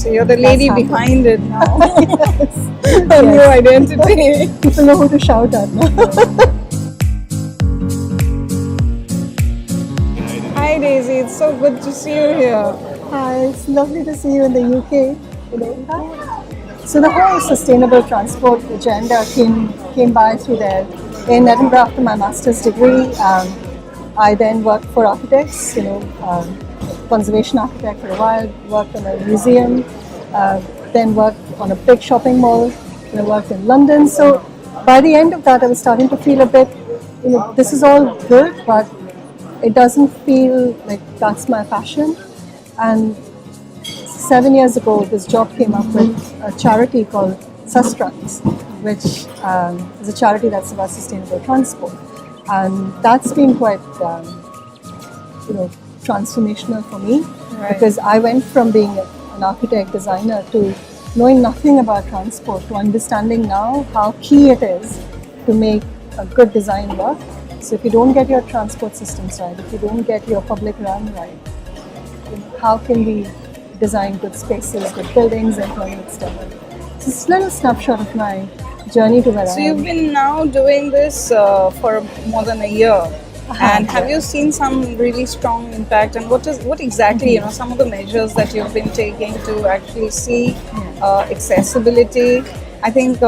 So you're the lady behind it now. Yes. A new identity. People know who to shout at now. Hi Daisy, it's so good to see you here. Hi, it's lovely to see you in the UK. So the whole sustainable transport agenda came by through there. In Edinburgh, after my master's degree, I then worked for architects, conservation architect for a while, worked on a museum, then worked on a big shopping mall, worked in London. So by the end of that, I was starting to feel a bit, this is all good, but it doesn't feel like that's my passion. And 7 years ago, this job came up with a charity called Sustrans, which is a charity that's about sustainable transport. And that's been quite, transformational for me, because I went from being an architect designer to knowing nothing about transport to understanding now how key it is to make a good design work. So if you don't get your transport systems right, if you don't get your public realm right, how can we design good spaces, good buildings, employment stuff? So it's a little snapshot of my journey to where I am. So you've been now doing this for more than a year. And have you seen some really strong impact? And what exactly, some of the measures that you've been taking to actually see accessibility? I think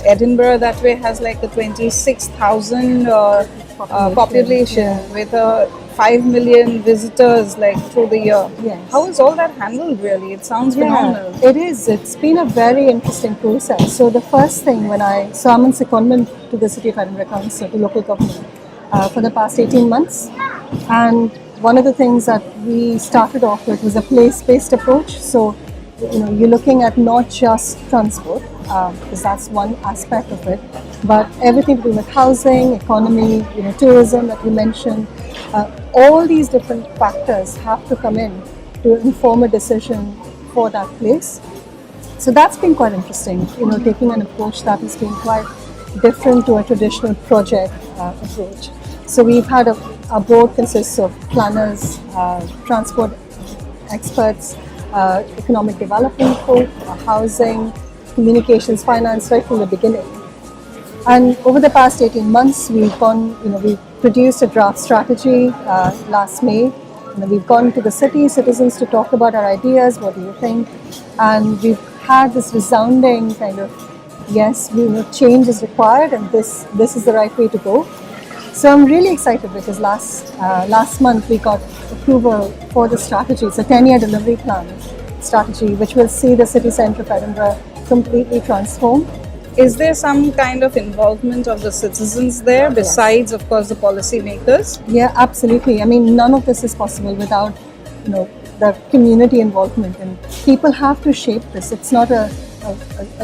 Edinburgh that way has like a 26,000 population with 5 million visitors like through the year. Yes. How is all that handled really? It sounds phenomenal. It is. It's been a very interesting process. So the first thing I'm on secondment to the City of Edinburgh Council, to local government, for the past 18 months. And one of the things that we started off with was a place-based approach. So, you're looking at not just transport, because that's one aspect of it, but everything to do with housing, economy, tourism that you mentioned. All these different factors have to come in to inform a decision for that place. So that's been quite interesting, taking an approach that has been quite different to a traditional project approach. So we've had our board consists of planners, transport experts, economic development folk, housing, communications, finance, right from the beginning. And over the past 18 months, we produced a draft strategy last May. We've gone to the citizens to talk about our ideas, what do you think? And we've had this resounding kind of, yes, change is required and this is the right way to go. So I'm really excited because last month we got approval for the strategy. It's a 10-year delivery plan strategy, which will see the city centre of Edinburgh completely transformed. Is there some kind of involvement of the citizens there besides, of course, the policy makers? Yeah, absolutely. I mean, none of this is possible without, the community involvement, and people have to shape this. It's not a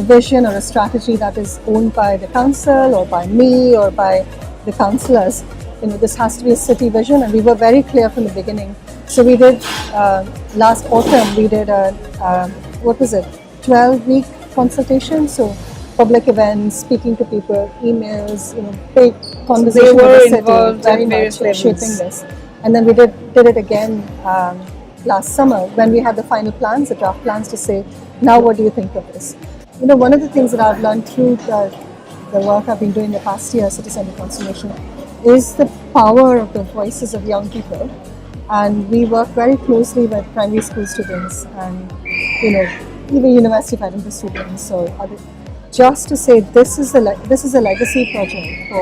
vision or a strategy that is owned by the council or by me or by the councillors. This has to be a city vision, and we were very clear from the beginning. So we did last autumn. We did a 12-week consultation. So public events, speaking to people, emails, big conversations. So they were with the involved city, very in various much levels. shaping this. And then we did it again last summer when we had the final plans, the draft plans, to say, now what do you think of this? One of the things that I've learned through the work I've been doing the past year, City Centre Transformation, is the power of the voices of young people. And we work very closely with primary school students and, even University of Edinburgh students or other, just to say this is a legacy project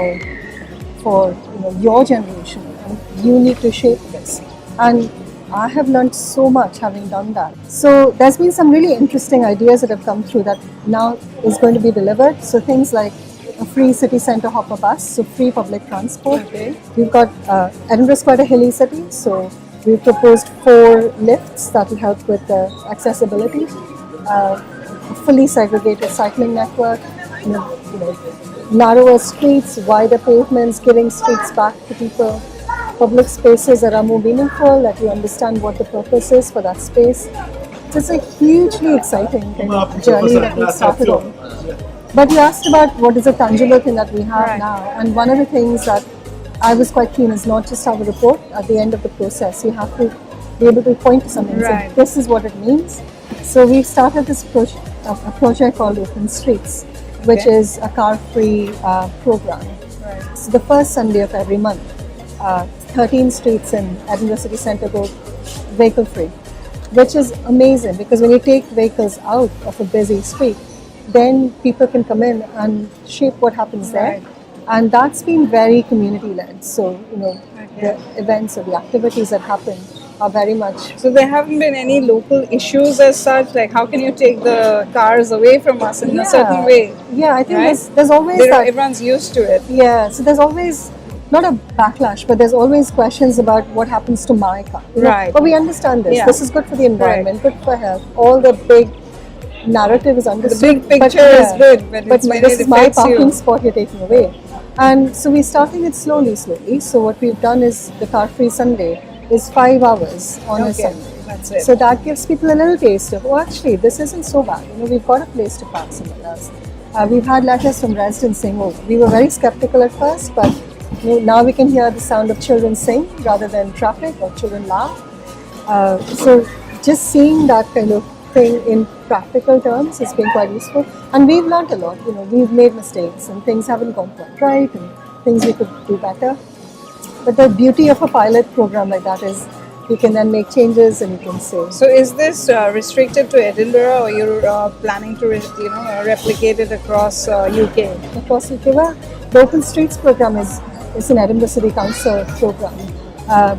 for your generation, and you need to shape this. And I have learned so much having done that. So there's been some really interesting ideas that have come through that now is going to be delivered. So things like a free city centre hopper bus, so free public transport. Okay. We've got Edinburgh is quite a hilly city, so we've proposed 4 lifts that will help with accessibility. A fully segregated cycling network, narrower streets, wider pavements, giving streets back to people. Public spaces that are more meaningful, that you understand what the purpose is for that space. So it's a hugely exciting kind of journey that we started on. But you asked about what is a tangible thing that we have now, and one of the things that I was quite keen is not just have a report at the end of the process. You have to be able to point to something and say, this is what it means. So we started this a project called Open Streets, which is a car-free program. Right. So the first Sunday of every month, 13 streets in Edinburgh City Centre go vehicle-free, which is amazing because when you take vehicles out of a busy street, then people can come in and shape what happens there. Right. And that's been very community-led. So, Okay. the events or the activities that happen are very much. So there haven't been any local issues as such, like how can you take the cars away from us in a certain way? Yeah, I think Right? there's always that. Everyone's used to it. Yeah, so there's always not a backlash, but there's always questions about what happens to my car. Right. But we understand this. Yeah. This is good for the environment, good for health. All the big narrative is The understood. big picture is good, but it's when this it is my affects parking you. spot you're taking away. And so we're starting it slowly. So what we've done is the car-free Sunday is 5 hours on a Okay, Sunday. that's it. So that gives people a little taste of, oh, actually, this isn't so bad. We've got a place to park somewhere else. We've had letters from residents saying, oh, we were very skeptical at first, but now we can hear the sound of children sing rather than traffic or children laugh. So just seeing that kind of thing in practical terms has been quite useful. And we've learned a lot. We've made mistakes and things haven't gone quite right and things we could do better. But the beauty of a pilot program like that is you can then make changes and you can say. So is this restricted to Edinburgh, or you're planning to replicate it across UK? Across UK, well, the Open Streets program is an Edinburgh City Council program.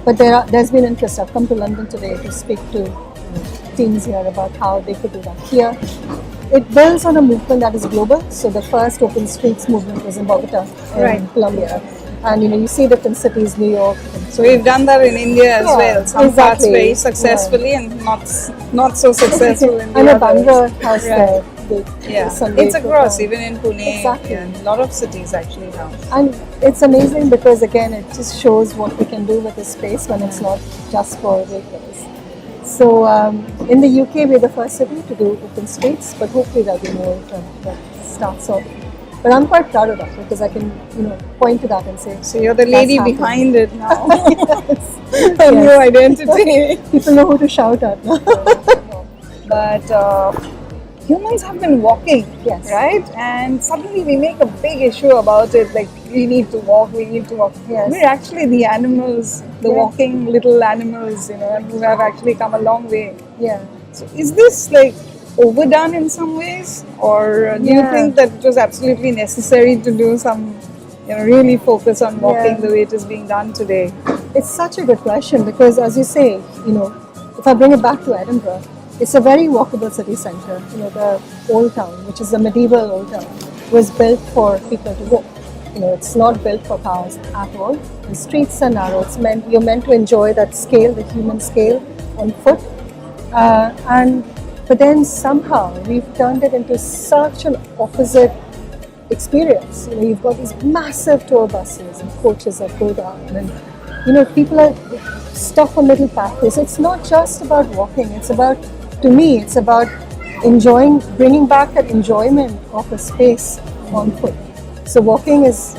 But there's been interest. I've come to London today to speak to teams here about how they could do that here. It builds on a movement that is global. So the first Open Streets movement was in Bogota, in Colombia. And you see different cities, New York. So we've done that in India as well. Some parts exactly. very successfully and not so successful in the And others. Bangalore has Yeah, the Sunday it's across, program. even in Pune, Exactly. and a lot of cities actually now. And it's amazing because again, it just shows what we can do with this space when it's not just for vehicles. So in the UK, we're the first city to do Open Streets, but hopefully there'll be more that starts off. But I'm quite proud of that because I can, point to that and say. So you're the lady "That's behind it now. yes. A new Yes. identity. People know who to shout at now. But humans have been walking, Yes. right? And suddenly we make a big issue about it, like we need to walk. Yes. We're actually the animals, the Yeah. walking little animals, and who have actually come a long way. Yeah. So is this like overdone in some ways, or do you Yeah. think that it was absolutely necessary to do some, really focus on walking Yeah. the way it is being done today? It's such a good question because, as you say, if I bring it back to Edinburgh, it's a very walkable city centre. The old town, which is a medieval old town, was built for people to walk. It's not built for cars at all. The streets are narrow. You're meant to enjoy that scale, the human scale, on foot. But then somehow we've turned it into such an opposite experience. You've got these massive tour buses and coaches that go down, and people are stuck on little pathways. It's not just about walking. To me, it's about bringing back that enjoyment of a space on foot. So walking is,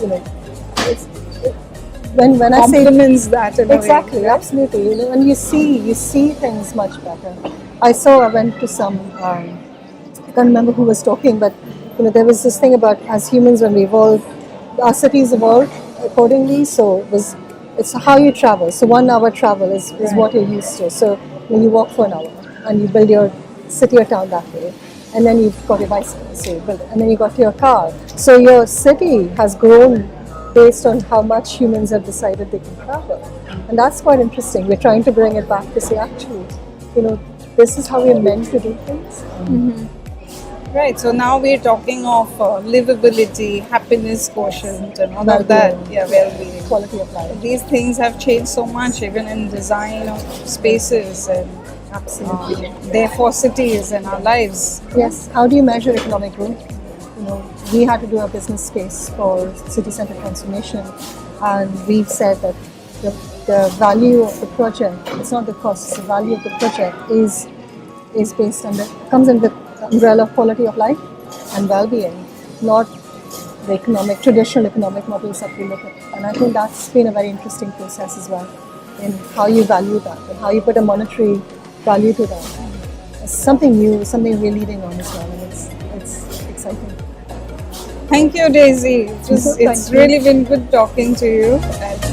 when I say Complements that in a way. exactly, absolutely, and you see things much better. I went to some, I can't remember who was talking, but there was this thing about as humans when we evolve, our cities evolve accordingly. So it's how you travel. So 1 hour travel is what you're used to. So you walk for an hour and you build your city or town that way, and then you've got your bicycle, so you build it, and then you got your car. So your city has grown based on how much humans have decided they can travel, and that's quite interesting. We're trying to bring it back to say, actually, this is how we're meant to do things. Right, so now we're talking of livability, happiness quotient, and all of that. Well-being. Yeah, well-being. Quality of life. These things have changed so much, even in design of spaces and Absolutely. therefore cities and our lives. Yes. How do you measure economic growth? We had to do a business case for City Centre Transformation, and we've said that the value of the project, it's not the cost, it's the value of the project is based on comes under the umbrella of quality of life and well-being, not the traditional economic models that we look at. And I think that's been a very interesting process as well, in how you value that and how you put a monetary value to that. something new, something we're leading on as well, and it's exciting. Thank you, Daisy. It's Thank you. really been good talking to you. And